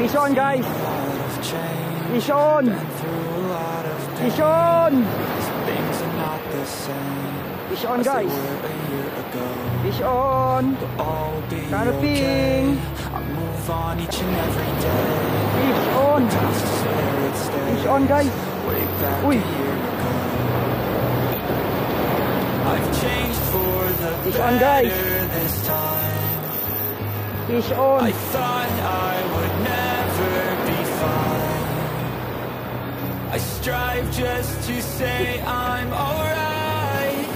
Fish on, guys. Fish on. Fish on. Fish on, guys. Fish on. Canoping. Fish on. Fish on, guys. Uy. Fish on, guys. Fish on. I thought I would never be fine. I strive just to say I'm alright.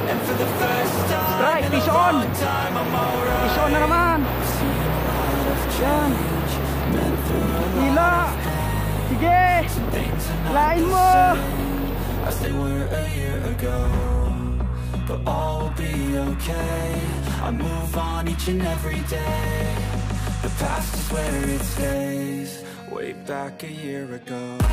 And for the first time in a long time I'm alright. Fish on na naman. Yan. Hila. Sige. Lain mo. As they were a year ago. But all will be okay. I move on each and every day. The past is where it stays. Way back a year ago.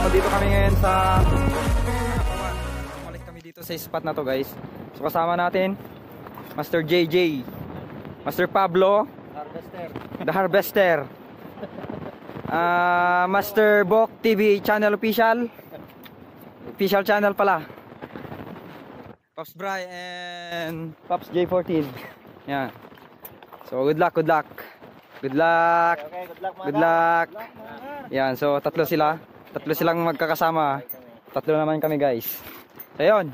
So, dito kami ngayon sa umalis kami dito sa spot na to, guys. So kasama natin Master JJ, Master Pablo, The Harvester, Master Bok TV channel official channel pala, Pops Bry and Pops J14. Yeah. So good luck. Okay, good luck. Yan, so tatlo silang magkakasama. Tatlo naman kami, guys. So yun.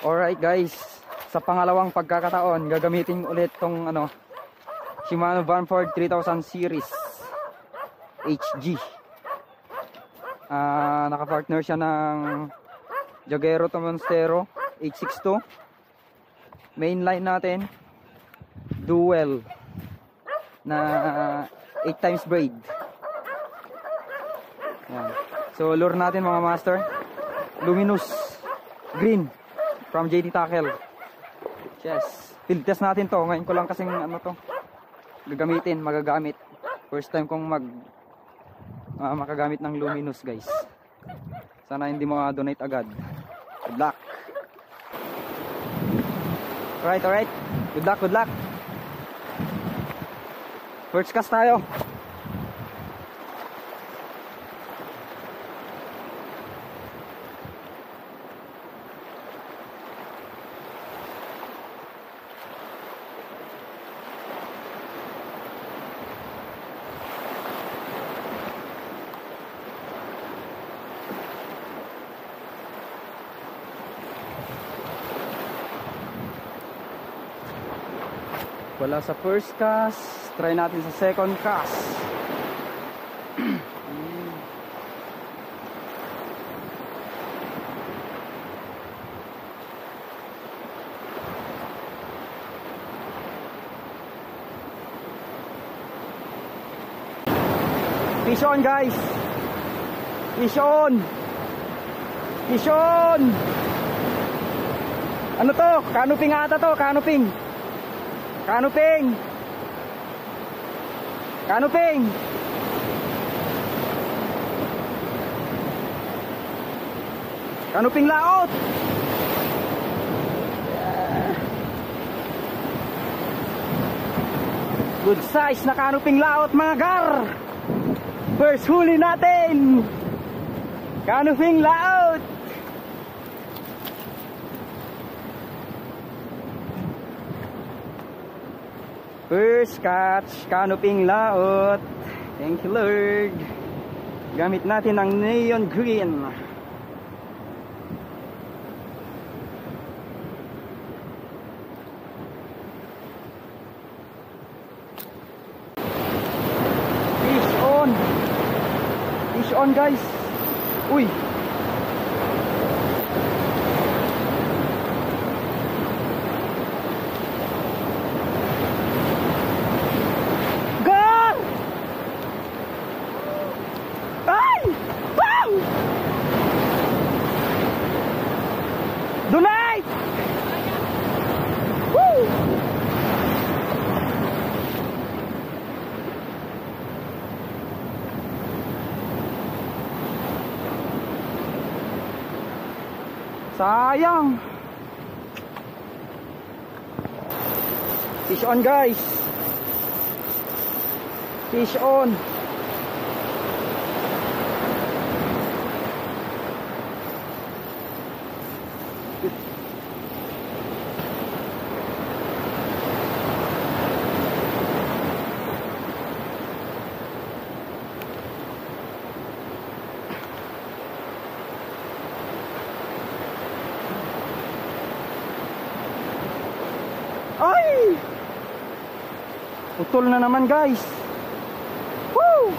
Alright, guys. Sa pangalawang pagkakataon, gagamitin ulit tong Shimano Vanford 3000 series HG. Nakapartner siya ng Jagero to Monstero 862. Mainline natin dual na 8 times braid. Yan. So lure natin, mga master, luminous green from JD Tackle. Yes, field test natin to. Ngayon ko lang kasing magagamit. First time kong makagamit ng luminous, guys. Sana hindi mo donate agad. Good luck. Alright. Good luck. First cast tayo. Wala sa first cast, try natin sa second cast. Fish on, guys. Fish on. Ano to? Canoping ata to, canoping. Canoping laot. Good size na canoping laot, mga gar. First huli natin, canoping laot. First catch, canoping laot. Thank you, Lord. Gamit natin ang neon green. Fish on, guys. Uy. Donate! Woo! Sayang. Fish on guys. Fish on. Ay! Putol na naman guys. Woo!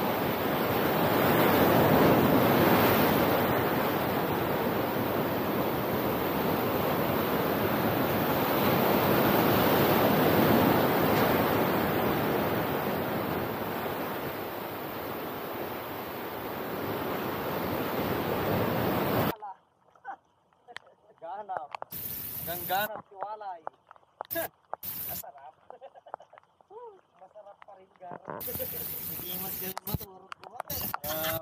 Ganap. Gangganap si Walay. Masarap. Masarap pa rin garap. Hindi mas galing motor ko ba?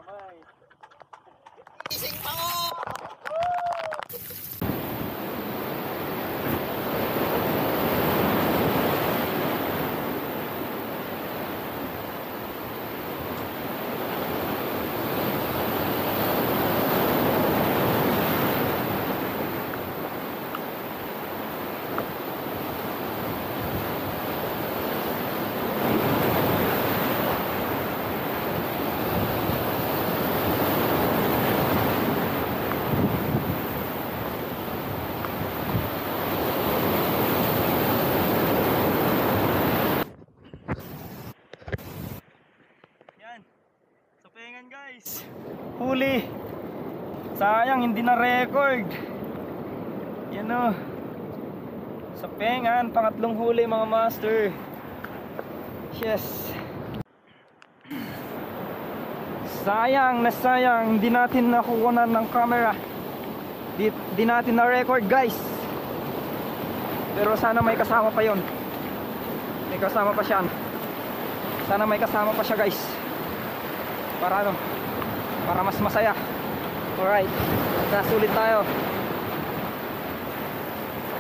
May. Ising pa ko! Guys, huli. Sayang hindi na record. Yan o. Sa pengan, pangatlong huli mga master. Yes. Sayang na sayang, hindi natin nakukunan ng camera. Di natin na record guys. Pero sana may kasama pa yon. May kasama pa siya. Sana may kasama pa siya guys. Para ano? Para mas masaya. Alright. Nasulit tayo.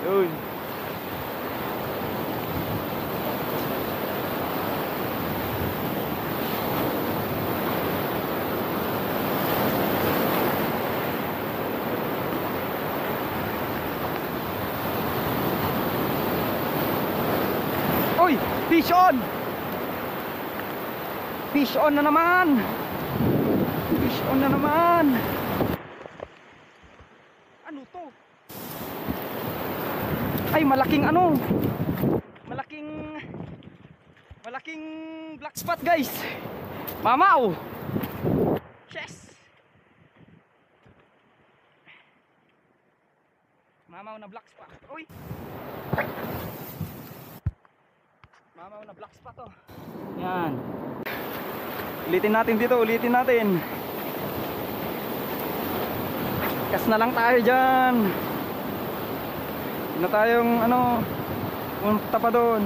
Yun. Oy! Fish on! Fish on na naman! Fish on na naman. Ano to? Ay malaking ano? Malaking black spot guys. Mamaw. Yes. Mamaw na black spot. Uy. Mamaw na black spot oh. Yan. Ulitin natin dito, ulitin natin. Kas na lang tayo dyan. Hindi na tayong ano, punta pa doon.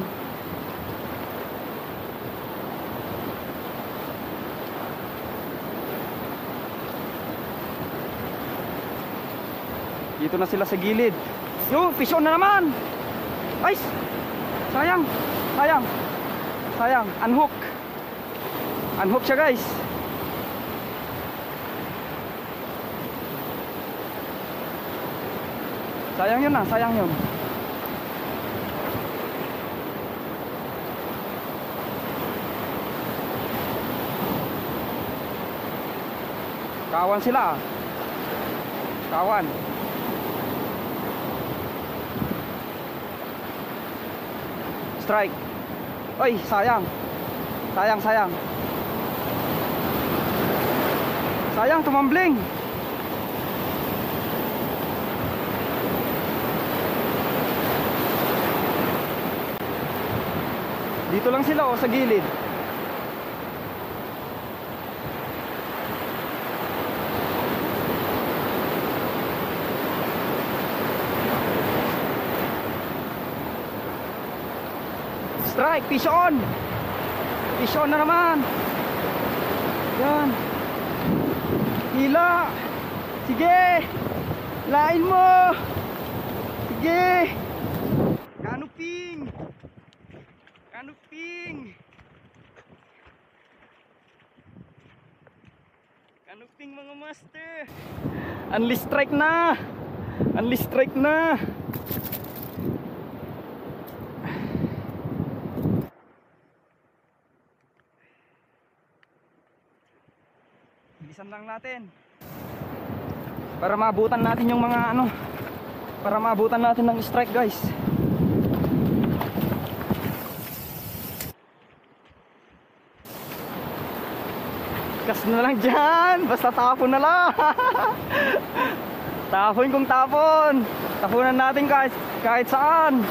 Dito na sila sa gilid. Yo, fish on na naman. Ay, sayang. Sayang, unhook. Unhook siya guys. Sayang yun sayang yun. Kawan sila. Kawan. Strike. Oy, sayang. Sayang tumambling. Dito lang sila sa gilid. Strike, fish on. Fish on na naman. Yan. Hila. Sige. Lain mo! Sige! Canoping! Canoping! Canoping mga master! Unleash strike na! Unleash strike na! Bilisan lang natin para maabutan natin yung mga ano, para maabutan natin ng strike guys. Kas na lang dyan, basta tapon na lang. Tapon kung tapon, tapunan natin kahit saan.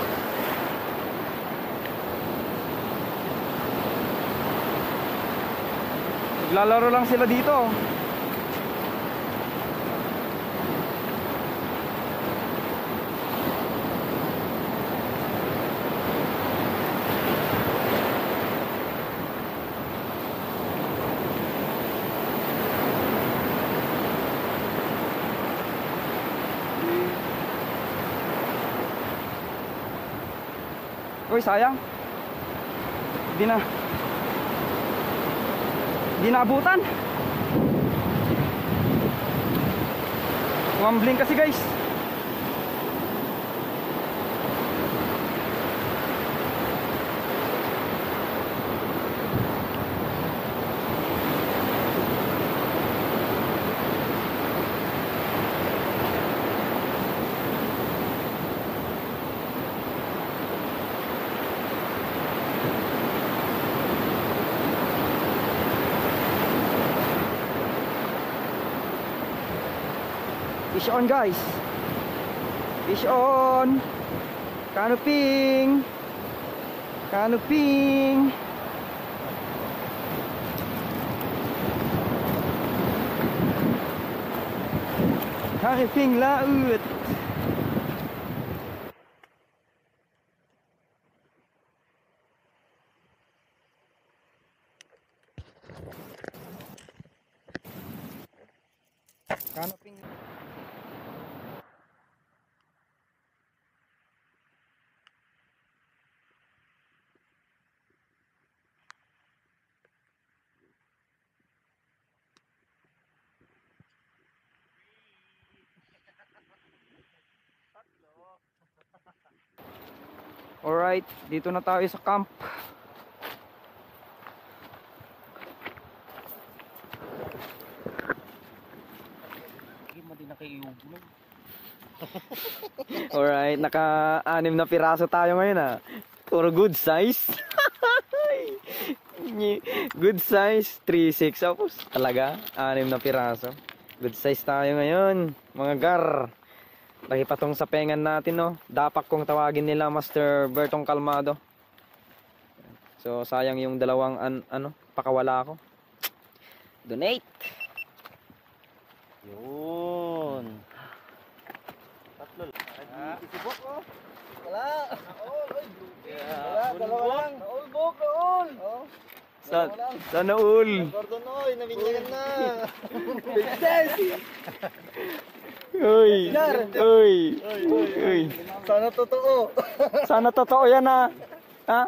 Naglalaro lang sila dito. Uy, sayang. Di naabutan. Wambling kasi guys. Fish on guys. Fish on. Canoping. Canoping. Canoping laut. Canoping. Alright, dito na tayo sa camp. Alright, naka-6 na piraso tayo ngayon ah. Puro good size. Good size, 3-6. Tapos talaga, 6 na piraso. Good size tayo ngayon, mga gar. Lagi pa tong sa pengan natin, no. Dapak kung tawagin nila Master Bertong Kalmado. So sayang yung dalawang pakawala ko. Donate. Yun. Tatlo. Isibok ko. Wala. Naol, oy. Wala, dalawa lang. Naol, bok, naol. Oh. Sana all. Gordon, oy, nabinyagan na. Uy, uy. Sana totoo. Sana totoo yan ha. Ha?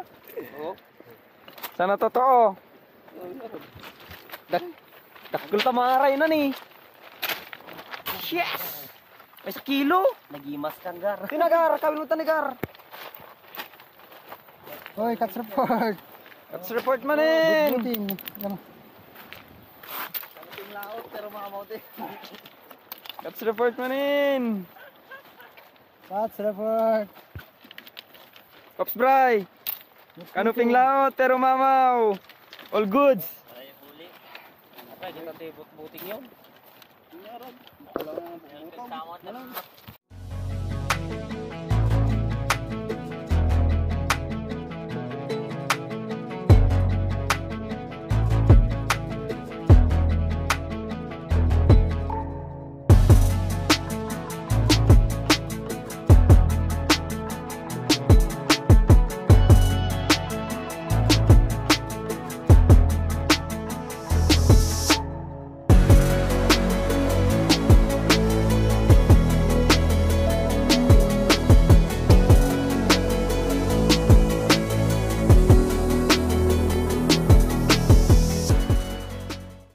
Sana totoo. Dakul tamaray na ni. Yes! May 1 kilo. Nagimas kang gar. Tinagar, kabinutan ni Gar. Hoy, catch report. Catch report manin. Ang laot pero makamote. Catch report manin. Catch report. Pops Bray. Canoping laot pero mamaw. All goods. Ay, huli. Apa kita tebot buting yun? Meron. Wala nang buting.